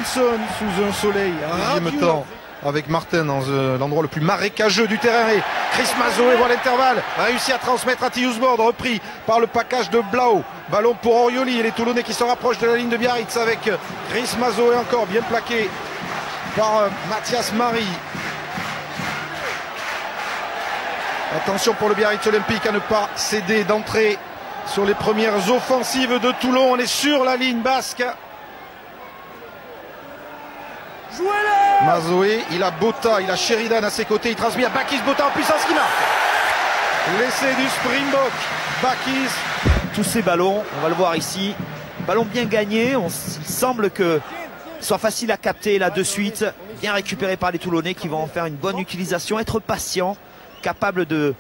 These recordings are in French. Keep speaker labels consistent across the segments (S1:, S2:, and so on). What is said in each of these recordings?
S1: Wilkinson sous un soleil radieux temps avec Martin dans l'endroit le plus marécageux du terrain. Et Chris Mazoé voit l'intervalle, réussi à transmettre à Tiusbord, repris par le package de Blau. Ballon pour Orioli et les Toulonnais qui se rapprochent de la ligne de Biarritz avec Chris Mazoé encore bien plaqué par Mathias Marie. Attention pour le Biarritz Olympique à ne pas céder d'entrée sur les premières offensives de Toulon. On est sur la ligne basque. Mazoé, il a Bota, il a Sheridan à ses côtés, il transmet à Bakis, Bota en puissance qui marque. L'essai du Springbok, Bakis.
S2: Tous ces ballons, on va le voir ici, ballon bien gagné, il semble que soit facile à capter là de suite, bien récupéré par les Toulonnais qui vont en faire une bonne utilisation, être patient, capable de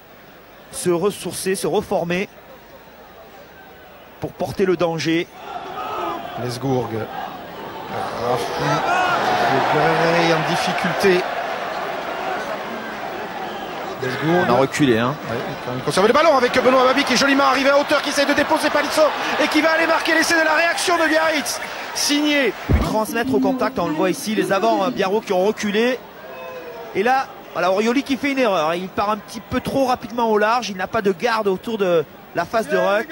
S2: se ressourcer, se reformer pour porter le danger.
S1: Lesgourg, Rafu, en difficulté.
S2: On a reculé. Hein.
S1: Ouais, il conserve le ballon avec Benoît Babi qui est joliment arrivé à hauteur, qui essaie de déposer Palizzo et qui va aller marquer l'essai de la réaction de Biarritz. Signé.
S2: Transmettre au contact, on le voit ici, les avants Biarro qui ont reculé. Et là, voilà, Orioli qui fait une erreur. Il part un petit peu trop rapidement au large. Il n'a pas de garde autour de la face de ruck.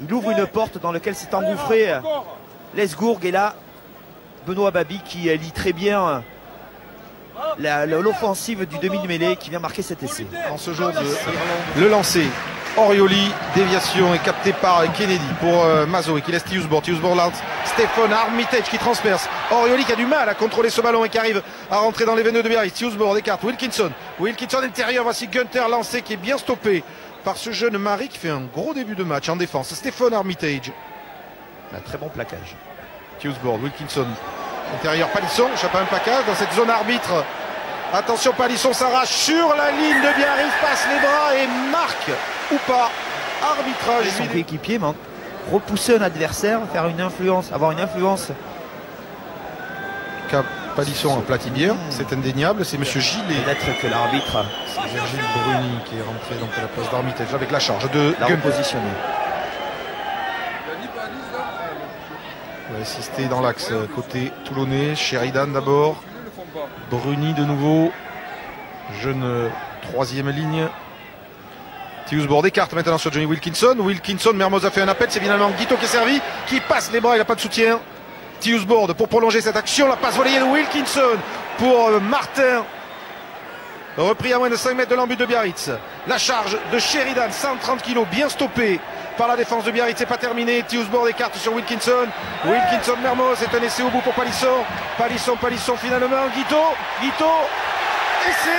S2: Il ouvre une porte dans laquelle s'est engouffré Lesgourg. Et là, Benoît Babi qui lit très bien l'offensive du demi de mêlée qui vient marquer cet essai.
S1: En ce jour le lancer, Orioli, déviation est capté par Kennedy pour Mazoé qui laisse Tiusbord lance Stéphane Armitage qui transperce. Orioli qui a du mal à contrôler ce ballon et qui arrive à rentrer dans les veines de Biarritz. Tiusbord écarte Wilkinson intérieur, voici Gunther lancé qui est bien stoppé par ce jeune Marie qui fait un gros début de match en défense. Stéphane Armitage.
S2: Un très bon plaquage.
S1: Tiusbord, Wilkinson intérieur, Palisson, échappe à un package dans cette zone arbitre. Attention, Palisson s'arrache sur la ligne de Biarritz, passe les bras et marque ou pas. Arbitrage.
S2: Son coéquipier, repousser un adversaire, faire une influence, avoir une influence.
S1: Palisson aplatit bien, c'est indéniable, c'est monsieur Gillet.
S2: Peut-être que l'arbitre.
S1: C'est Virgile Bruni qui est rentré donc à la place d'Armitage avec la charge de
S2: repositionner.
S1: On va assister dans l'axe côté toulonnais. Sheridan d'abord. Bruni de nouveau. Jeune troisième ligne. Tiusbord écarte maintenant sur Johnny Wilkinson. Mermoz a fait un appel. C'est finalement Guito qui est servi. Qui passe les bras. Il n'a pas de soutien. Tiusbord pour prolonger cette action. La passe volleyée de Wilkinson pour Martin. Repris à moins de 5 mètres de l'embut de Biarritz. La charge de Sheridan, 130 kg, bien stoppé par la défense de Biarritz. C'est pas terminé. Tiusbord écarte sur Wilkinson. Mermoz, c'est un essai au bout pour Palisson. Palisson finalement. Guito. Essai.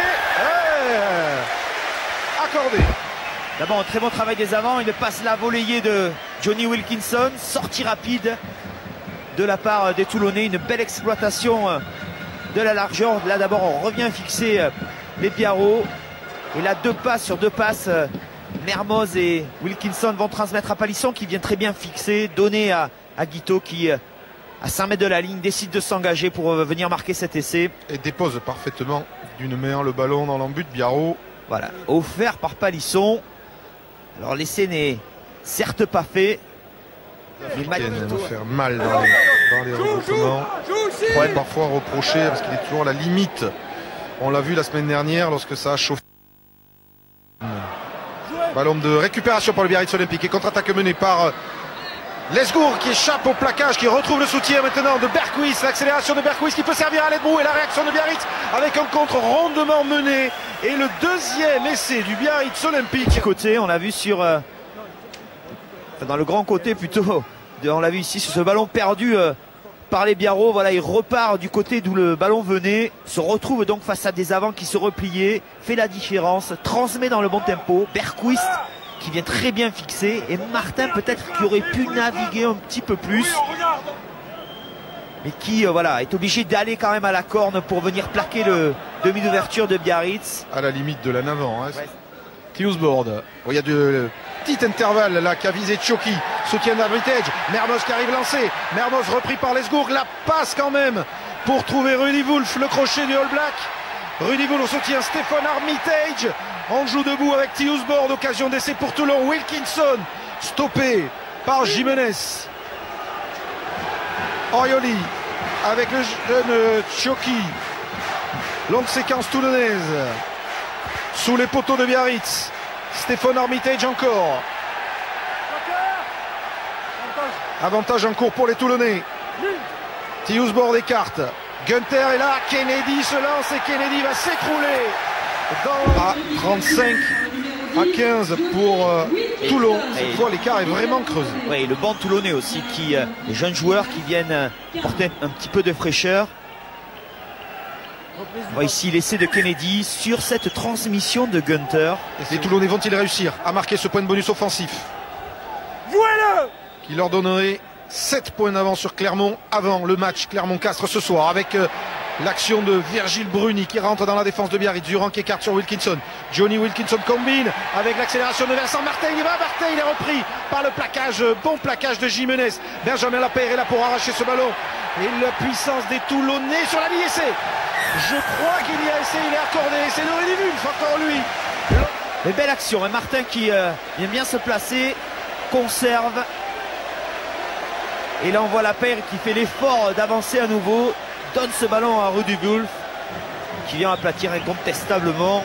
S1: Accordé.
S2: D'abord un très bon travail des avants. Une passe la volée de Johnny Wilkinson. Sortie rapide de la part des Toulonnais. Une belle exploitation de la largeur. Là d'abord on revient fixer les Biarros. Et là deux passes, Mermoz et Wilkinson vont transmettre à Palisson qui vient très bien fixer, donner à Guito qui à 5 mètres de la ligne décide de s'engager pour venir marquer cet essai.
S1: Et dépose parfaitement d'une main le ballon dans l'embut de Biarro.
S2: Voilà, offert par Palisson. Alors l'essai n'est certes pas fait.
S1: Il va faire mal dans les regroupements. Problème parfois reproché parce qu'il est toujours à la limite. On l'a vu la semaine dernière lorsque ça a chauffé. Ballon de récupération pour le Biarritz Olympique et contre-attaque menée par Lesgourg qui échappe au plaquage, qui retrouve le soutien maintenant de Berghuis. L'accélération de Berghuis qui peut servir à l'aide-bout et la réaction de Biarritz avec un contre rondement mené. Et le deuxième essai du Biarritz Olympique.
S2: Côté, on l'a vu dans le grand côté plutôt. On l'a vu ici sur ce ballon perdu par les Biarros. Voilà, il repart du côté d'où le ballon venait, se retrouve donc face à des avants qui se repliaient, fait la différence, transmet dans le bon tempo. Berghuis qui vient très bien fixer et Martin peut-être qui aurait pu naviguer un petit peu plus, mais qui voilà, est obligé d'aller quand même à la corne pour venir plaquer le demi d'ouverture de Biarritz.
S1: À la limite de la Navan. Hein. Ouais. Tiusbord. Il y a de petit intervalle là qu'a visé Tchoki. Soutien d'Armitage. Mermoz qui arrive lancé. Mermoz repris par Lesgourg. La passe quand même pour trouver Rudy Wolf, le crochet du All Black. Rudy Wolf au soutien. Stéphane Armitage. On joue debout avec Tiusbord. Occasion d'essai pour Toulon. Wilkinson stoppé par Jimenez. Orioli avec le jeune Tchoki. Longue séquence toulonnaise. Sous les poteaux de Biarritz. Stéphane Armitage encore. Avantage en cours pour les Toulonnais. Tiusborg écarte. Gunther est là. Kennedy se lance et Kennedy va s'écrouler. À 35 à 15 pour Toulon. Cette fois, l'écart est vraiment creusé.
S2: Oui, le banc toulonnais aussi, les jeunes joueurs qui viennent porter un petit peu de fraîcheur. On va ici l'essai de Kennedy sur cette transmission de Gunther.
S1: Les Toulonnais vont-ils réussir à marquer ce point de bonus offensif qui leur donnerait 7 points d'avance sur Clermont avant le match Clermont-Castres ce soir, avec l'action de Virgile Bruni qui rentre dans la défense de Biarritz. Durand qui écarte sur Wilkinson. Johnny Wilkinson combine avec l'accélération de Vincent Martin. Il va, Martin, il est repris par le plaquage, bon plaquage de Jiménez. Benjamin Lapeyre est là pour arracher ce ballon. Et la puissance des Toulonnais sur la ligne essai. Je crois qu'il y a essai, il est accordé. C'est Noélie Wulf, encore lui.
S2: Mais belle action, hein, Martin qui vient bien se placer, conserve. Et là on voit Lapeyre qui fait l'effort d'avancer à nouveau, donne ce ballon à Rudy Wulf qui vient aplatir incontestablement,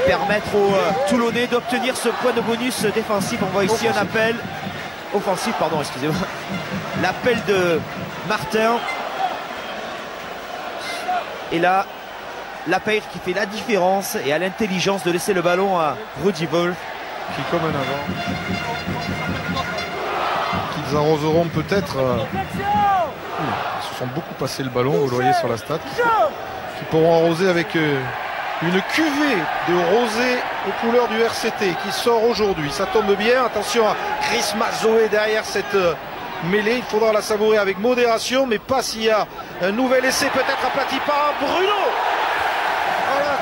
S2: permettre aux Toulonnais d'obtenir ce point de bonus défensif. On voit ici un appel offensif, pardon, excusez-moi, l'appel de Martin. Et là Lapeyre qui fait la différence et a l'intelligence de laisser le ballon à Rudy Wulf
S1: qui, comme un avant, qu'ils arroseront peut-être. Ils se sont beaucoup passé le ballon, vous le voyez sur la stat. Qui pourront arroser avec une cuvée de rosé aux couleurs du RCT qui sort aujourd'hui. Ça tombe bien. Attention à Chris Mazoé derrière cette mêlée. Il faudra la savourer avec modération, mais pas s'il y a un nouvel essai peut-être aplati par Bruno. Voilà.